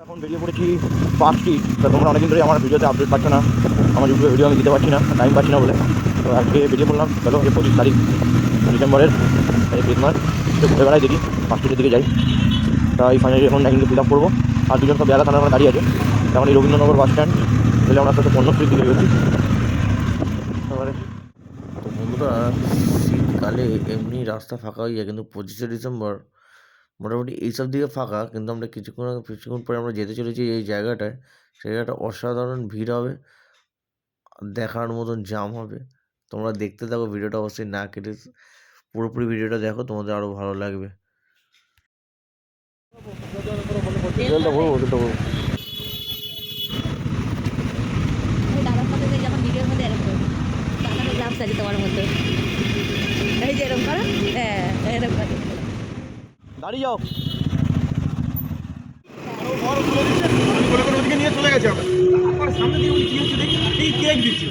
এখন বেরিয়ে পড়েছি পার্ক স্ট্রিট। তো তোমরা অনেকদিন ধরে আমার ভিডিওতে আপডেট পাচ্ছ না, আমার ইউটিউবে ভিডিও আমি দিতে পারছি না, টাইম পাচ্ছি না বলে। তো আজকে বেরিয়ে পড়লাম, চলো যে 25 তারিখ ডিসেম্বরের ক্রিসমাস, একটু ঘুরে বেড়াই, দেখি পার্ক স্ট্রিটের দিকে যাই। তাই ফাইনালি এখন একদিনকে ফিল আপ করবো। আর দুজন সব বেলা থানার ওখানে দাঁড়িয়ে আছে। এখন এই রবীন্দ্রনগর বাস স্ট্যান্ড বলে আমরা সাথে কর্ণশ্রীর দিকে বেরোচ্ছি। তারপরে তো বন্ধুরা, শীতকালে এমনি রাস্তা ফাঁকা হয়ে যায়, কিন্তু 25শে ডিসেম্বর মোটামুটি এইসব দিকে ফাঁকা। কিন্তু আমরা কিছুক্ষণ পরে আমরা যেতে চলেছি এই জায়গাটায়। সেই জায়গাটা অসাধারণ ভিড় হবে, দেখার মতন জাম হবে। তোমরা দেখতে থাকো ভিডিওটা, অবশ্যই না কেটে পুরোপুরি ভিডিওটা দেখো, তোমাদের আরও ভালো লাগবে। তেলটা ভরবো, তেলটা ভরবো। দাদার মধ্যে যখন ভিডিওর মধ্যে এরকম দাদার গ্লাভস আছে তোমার মধ্যে, এই যে এরকম করো, হ্যাঁ এরকম করো, দাঁড়িয়ে যাও। ওদিকে নিয়ে চলে গেছে। তারপরে সামনে দিয়ে উনি কি হচ্ছে দেখি, এই কেক দিচ্ছে।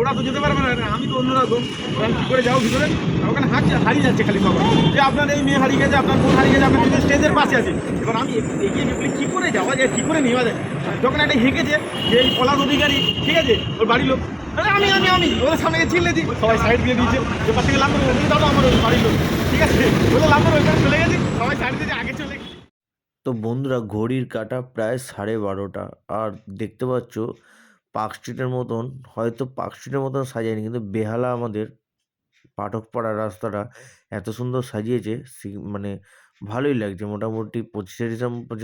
ওরা তো যেতে পারবে না, আমি তো অন্যরকম। ওরা কী করে যাও ভিতরে, ওখানে হারিয়ে যাচ্ছে খালি সবাই, যে আপনার এই মেয়ে হারিয়ে গেছে, আপনার বোন হারিয়ে গেছে, আপনার কিন্তু স্টেজের পাশে আছে। এবার আমি এগিয়ে বলি কী করে যাওয়া যায়, কী করে নেওয়া যায়। যখন একটা হেঁকেছে যে এই পলাশ অধিকারী, ঠিক আছে, ওর বাড়ির লোক, আমি আমি আমি ওদের সামনে গিয়ে চিল্লে দিই, সবাই সাইড দিয়ে দিয়েছে। যে পাশ থেকে লাভ করবো, দাদা আমার ওই বাড়ির লোক, ঠিক আছে, ওদের লাভ করে ওইখানে চলে গেছি, সবাই সাইড দিয়ে আগে চলে গেছি। তো বন্ধুরা, ঘড়ির কাঁটা প্রায় 12:30, আর দেখতে পাচ্ছ পার্ক স্ট্রিটের মতন, হয়তো পার্ক স্ট্রিটের মতন সাজায়নি, কিন্তু বেহালা আমাদের পাঠকপাড়ার রাস্তাটা এত সুন্দর সাজিয়েছে, মানে ভালোই লাগছে। মোটামুটি 25শে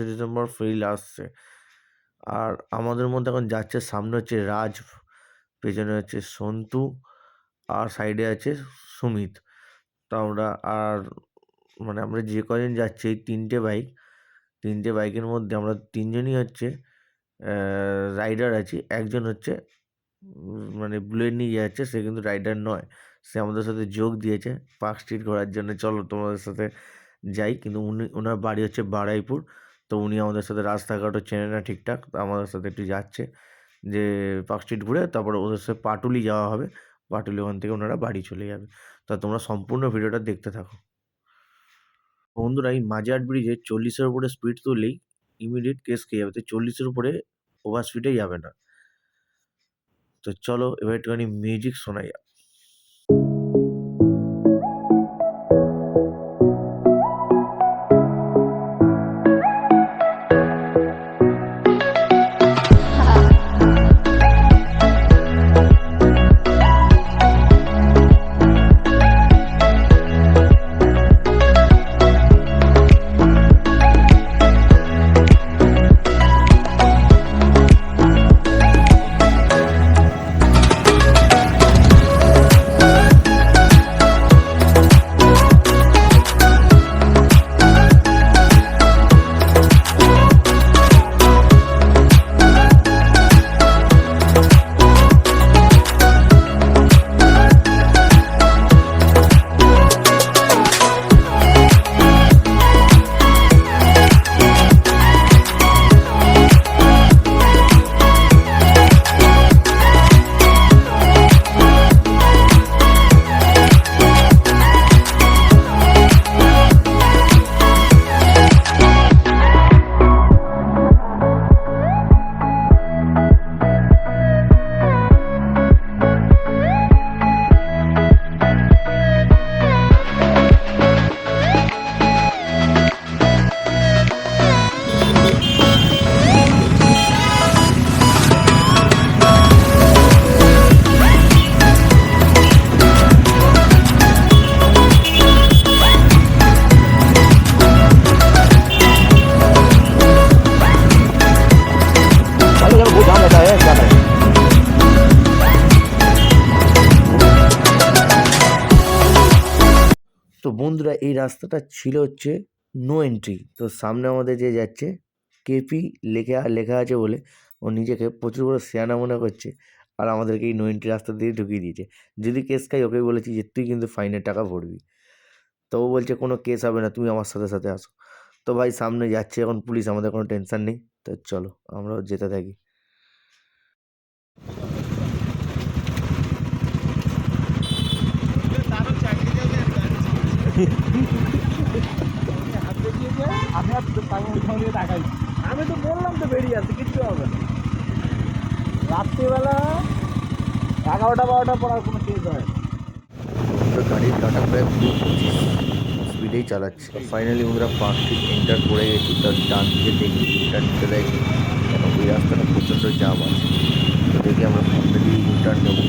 ডিসেম্বর ফিল আসছে। আর আমাদের মধ্যে এখন যাচ্ছে, সামনে হচ্ছে রাজ, পেছনে হচ্ছে সন্তু, আর সাইডে আছে সুমিত। তো আমরা আর মানে আমরা যে কজন যাচ্ছি, এই তিনটে বাইকের মধ্যে আমরা তিনজনই হচ্ছে রাইডার আছি। একজন হচ্ছে মানে বুলেট নিয়ে যাচ্ছে, সে কিন্তু রাইডার নয়, সে আমাদের সাথে যোগ দিয়েছে পার্ক স্ট্রিট ঘোরার জন্য। চলো তোমাদের সাথে যাই। কিন্তু ওনার বাড়ি হচ্ছে বারুইপুর। তো উনি আমাদের সাথে রাস্তাঘাটও চেনে না ঠিকঠাক, তো আমাদের সাথে একটু যাচ্ছে যে পার্ক স্ট্রিট ঘুরে তারপরে ওদের সাথে পাটুলি যাওয়া হবে। পাটুলি ওখান থেকে ওনারা বাড়ি চলে যাবে। তা তোমরা সম্পূর্ণ ভিডিওটা দেখতে থাকো। বন্ধুরা, এই মাজার ব্রিজে 40-এর উপরে স্পিড তুললেই ইমিডিয়েট কেস খেয়ে যাবে। তো 40-এর উপরে ওভার স্পিডে যাবে না। তো চলো এবার একটুখানি মিউজিক শোনাই। তো বন্ধুরা, এই রাস্তাটা ছিল হচ্ছে নো এন্ট্রি। তো সামনে আমাদের যে যাচ্ছে কেপি লেখা আছে বলে ও নিজেকে প্রচুর বড় সিয়ানা মনে করছে, আর আমাদেরকে এই নো এন্ট্রি রাস্তা দিয়ে ঢুকিয়ে দিয়েছে। যদি কেস খাই, ওকে বলেছি যে তুই কিন্তু ফাইনের টাকা ভরবি। তো ও বলছে কোনো কেস হবে না, তুমি আমার সাথে সাথে আসো। তো ভাই সামনে যাচ্ছে এখন পুলিশ, আমাদের কোনো টেনশন নেই। তো চলো আমরাও যেতে থাকি। আমি আর তাকাই আমি তো বললাম তো বেরিয়ে আসতে, কিচ্ছু হবে না। রাত্রিবেলা 11টা-12টা পড়ার কোনো কেস হয় না। বন্ধুরা গাড়ির কাটা প্রায় 25 স্পিডেই চালাচ্ছে। ফাইনালি বন্ধুরা পার্ক স্ট্রিট এন্টার করে গেছি, তার ডান দিকে দেখি ইউটার্ন নিতে দেয় কি, কারণ ওই রাস্তাটা প্রচণ্ড জাম আছে। তো দেখি আমরা ফাইনালি ইউটার্ন নেবো।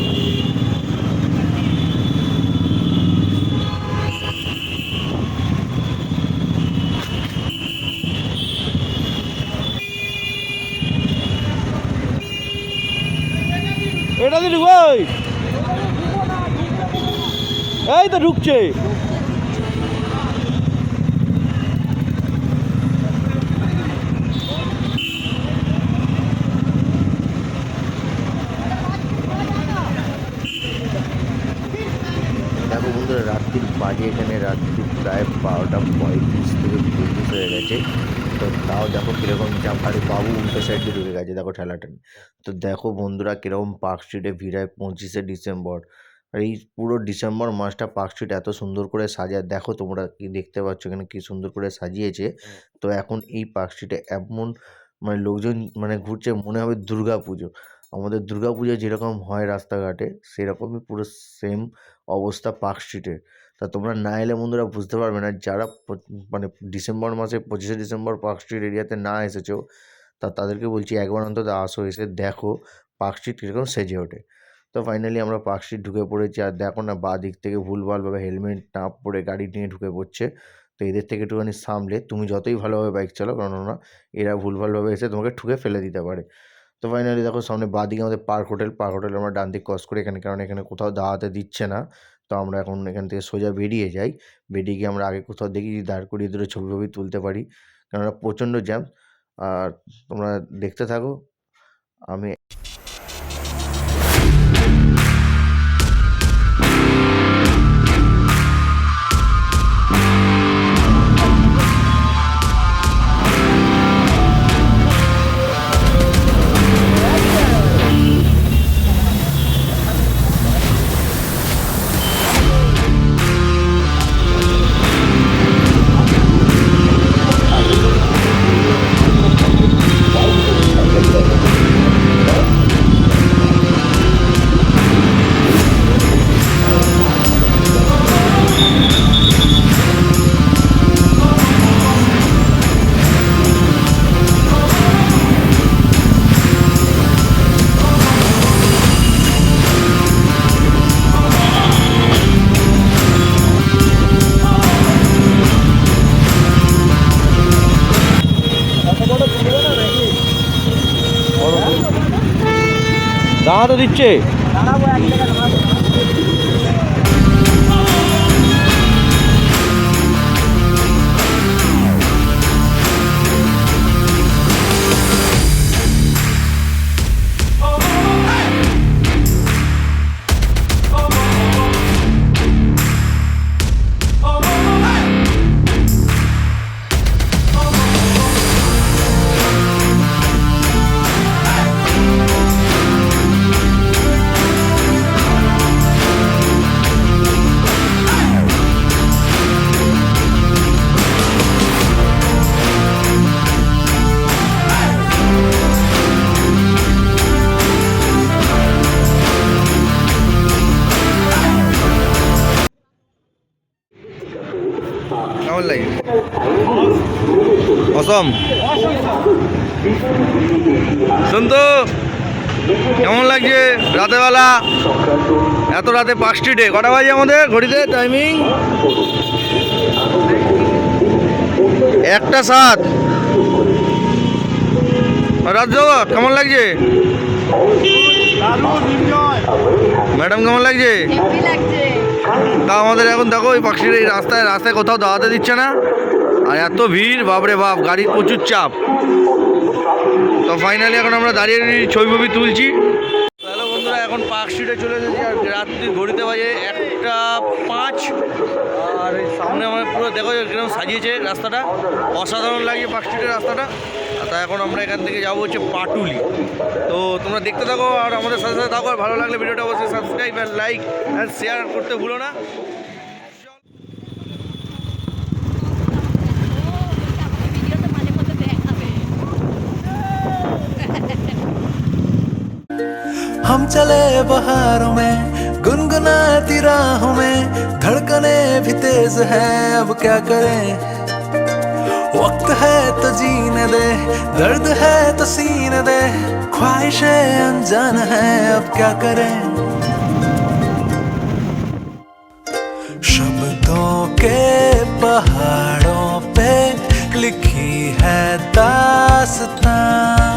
এটা দিয়ে ঢুকো, এই তো ঢুকছে। দেখো বন্ধুরা রাত্রির বাজে এখানে রাত্রি প্রায় 12:35 থেকে 35 হয়ে গেছে। তো তাও দেখো কীরকম জাম, আরে বাবু উল্টো সাইড দিয়ে ঢুকে গেছে, দেখো ঠেলাটা। তো দেখো বন্ধুরা কীরকম পার্ক স্ট্রিটে ভিড় হয় 25শে ডিসেম্বর। আর এই পুরো ডিসেম্বর মাসটা পার্ক স্ট্রিট এত সুন্দর করে সাজায়, দেখো তোমরা কি দেখতে পাচ্ছ এখানে কি সুন্দর করে সাজিয়েছে। তো এখন এই পার্ক স্ট্রিটে এমন মানে লোকজন মানে ঘুরছে, মনে হবে দুর্গা পুজো। আমাদের দুর্গা পুজো যেরকম হয় রাস্তাঘাটে, সেরকমই পুরো সেম অবস্থা পার্ক স্ট্রিটের। তা তোমরা না এলে বন্ধুরা বুঝতে পারবে না, যারা মানে ডিসেম্বর মাসে 25শে ডিসেম্বর পার্ক স্ট্রিট এরিয়াতে না এসেছো, তাদেরকে বলছি একবার অন্তত আসো, এসে দেখো পার্ক স্ট্রিট কীরকম সেজে ওঠে। তো ফাইনালি আমরা পার্ক স্ট্রিট ঢুকে পড়েছি, আর দেখো না বাঁ দিক থেকে ভুলভালভাবে হেলমেট না পরে গাড়ি নিয়ে ঢুকে পড়ছে। তো এদের থেকে একটুখানি সামলে, তুমি যতই ভালোভাবে বাইক চালাও, কেননা এরা ভুলভালভাবে এসে তোমাকে ঠুকে ফেলে দিতে পারে। তো ফাইনালি দেখো সামনে বাঁ দিকে আমাদের পার্ক হোটেল আমরা ডান দিক ক্রস করে এখানে, কারণ এখানে কোথাও দাঁড়াতে দিচ্ছে না। তো আমরা এখন এখান থেকে সোজা বেরিয়ে যাই। বেরিয়ে গিয়ে আমরা আগে কোথাও দেখি যদি দাঁড় করিয়ে দূরে ছবি ফবি তুলতে পারি, কেননা প্রচণ্ড জ্যাম। আর তোমরা দেখতে থাকো। আমি দাঁড়াতে দিচ্ছে। দাঁড়াবো এক জায়গায়, দাঁড়াবো। কেমন লাগে? অসম। শুনতো কেমন লাগছে রাতেরবেলা, এত রাতে পার্ক স্ট্রিটে? কটা বাজে আমাদের ঘড়িতে টাইমিং? 1:07। রাত যাওয়া কেমন লাগছে ম্যাডাম? কেমন লাগছে? তা আমাদের এখন দেখো এই পার্ক স্ট্রিটে রাস্তায় কোথাও দাঁড়াতে দিচ্ছে না, আর এত ভিড়, বাপরে বাপ, গাড়ির প্রচুর চাপ। তো ফাইনালি এখন আমরা দাঁড়িয়ে ছবি ফবি তুলছি। হ্যালো বন্ধুরা, এখন পার্ক স্ট্রিটে চলে এসেছি, আর রাত্রি ঘড়িতে বাজে 1:05। আর এই সামনে আমার পুরো দেখো কিরকম সাজিয়েছে রাস্তাটা, অসাধারণ লাগছে পার্ক স্ট্রিটের রাস্তাটা। তা এখন আমরা এখান থেকে যাবো হচ্ছে পাটুলি। তো তোমরা দেখতে থাকো আর আমাদের সাথে সাথে থাকো, আর ভালো লাগলে ভিডিওটা অবশ্যই সাবস্ক্রাইব আর লাইক অ্যান্ড শেয়ার করতে ভুলো না। चले बहारों में, गुनगुनाती राहों में, धड़कने भी तेज है, अब क्या करें। वक्त है तो जीने दे, दर्द है तो सीने दे, ख्वाहिशें अनजान है, अब क्या करें। शब्दों के पहाड़ों पे लिखी है दास्तां,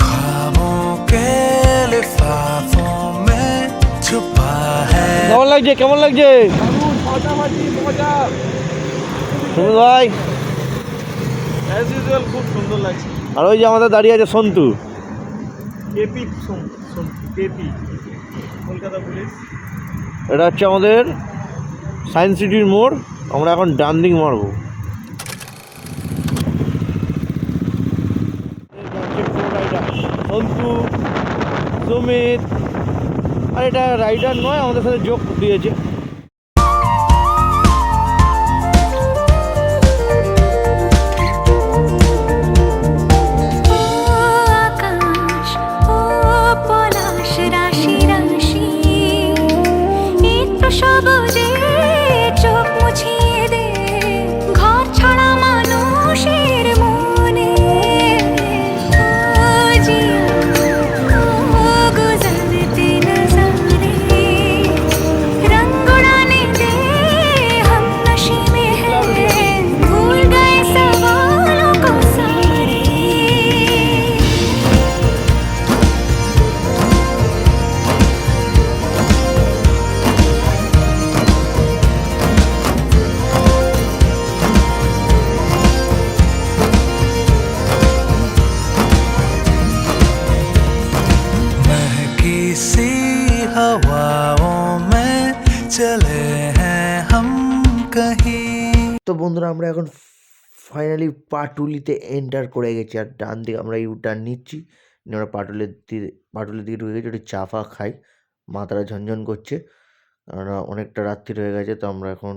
ख्वाबों के लिफाफों में छुपा है। কেমন লাগছে কেমন লাগছে তুমি ভাই? অ্যাজ ইউজুয়াল খুব সুন্দর লাগছে। আর ওই যে আমাদের দাঁড়িয়ে আছে Santu. KP KP Kolkata police. এটা হচ্ছে আমাদের সায়েন্স সিটির মোড়। আমরা এখন ডান দিক মারবো। সন্তু, সুমিত, আর এটা রাইডার নয়, আমাদের সাথে যোগ দিয়েছে। আকাশ ও পলাশ রাশি রাশি, একটু সবুজে চোখ মুছিয়ে দে, ঘর ছাড়া মানুষের মনে। ও জিয়া ও গুজরতে নজারে, रंग उड़ाने दे हम नशे में हैं, भूल गए सवालों को सारे। महकी सी हवाओं में चले हैं हम कहीं। তো বন্ধুরা আমরা এখন ফাইনালি পাটুলিতে এন্টার করে গেছি। আর ডান দিকে আমরা ইউটার্ন নিচ্ছি, নিয়ে আমরা পাটুলির দিকে ঢুকে গেছি। একটু চা ফা খাই, মাথাটা ঝনঝন করছে, কারণ অনেকটা রাত্রি হয়ে গেছে। তো আমরা এখন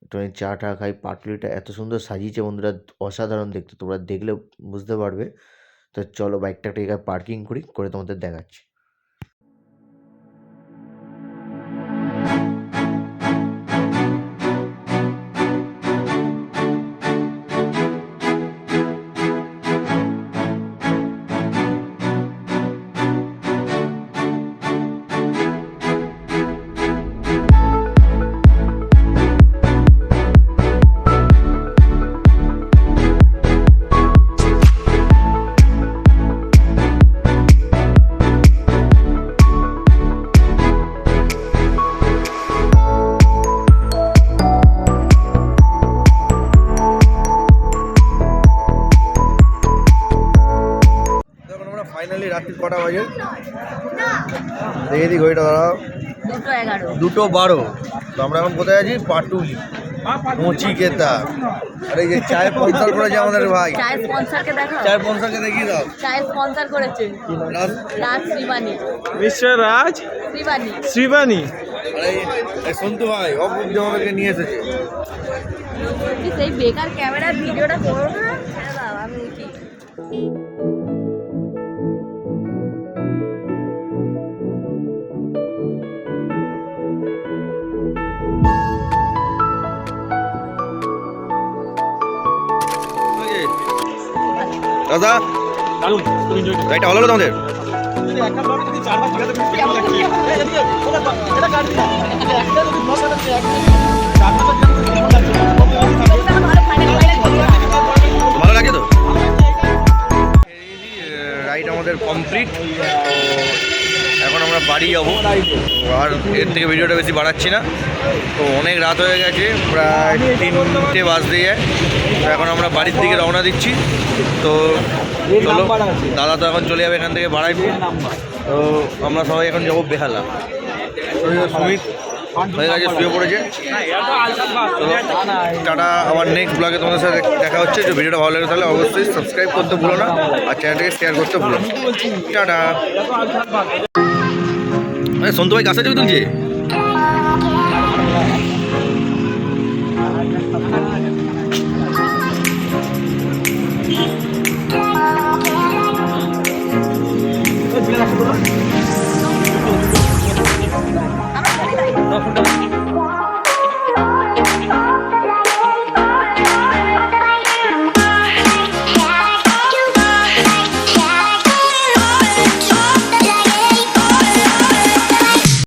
একটু চা টা খাই। পাটুলিটা এত সুন্দর সাজিয়েছে বন্ধুরা, অসাধারণ দেখতে, তোমরা দেখলে বুঝতে পারবে। তো চলো বাইকটা একটা জায়গায় পার্কিং করে তোমাদের দেখাচ্ছি। এখন আমরা ফাইনালি রাত্রি কটা বাজে দেখে দিই ঘড়িটা, দাঁড়াও। 2:11। 2:12। তো আমরা এখন কোথায় আছি? পাটুলি মুচিকেতা। আর এই যে চায়ের স্পন্সর করেছে আমাদের ভাই, চায়ের স্পন্সরকে দেখো, চায়ের স্পন্সরকে দেখিয়ে দাও। চায়ের স্পন্সর করেছে রাজ শ্রীবাণী। মিস্টার রাজ শ্রীবাণী শ্রীবাণী। আর এই সন্তু ভাই অপূর্ব আমাদেরকে নিয়ে এসেছে। কি সেই বেকার ক্যামেরার ভিডিওটা করো না, ছেড়ে দাও, আমি উঠি। দাদা দারুণ, খুব এনজয় করছি। গাড়িটা ভালো হলো তোমাদের? যদি একটা ব্লগে যদি 4 বার ঠিকাতে পেরেছি, কেমন লাগছে? এই এদিকে, ওটা কাট, এটা কাট দিলাম। একটা যদি ব্লগ কাটাচ্ছে, চার বার কেমন লাগছে? ভালো ফাইনাল ভালো লাগে তো? রাইড আমাদের কমপ্লিট। এখন আমরা বাড়ি যাবো, আর এর থেকে ভিডিওটা বেশি বাড়াচ্ছি না। তো অনেক রাত হয়ে গেছে, প্রায় 3টে বাজতে যায়। তো এখন আমরা বাড়ির দিকে রওনা দিচ্ছি। তো চলো, দাদা তো এখন চলে যাবে এখান থেকে বাড়াইবো। তো আমরা সবাই এখন যাবো বেহালা। সুমিত হয়ে গেছে, শুয়ে পড়েছে। চলো টাটা, আবার নেক্সট ব্লগে তোমাদের সাথে দেখা হচ্ছে। যে ভিডিওটা ভালো লাগে তাহলে অবশ্যই সাবস্ক্রাইব করতে ভুলো না, আর চ্যানেলটাকে শেয়ার করতে ভুলো না। টাটা। সন্তু ভাই কাছে ছবি তুলছে। এই তোলো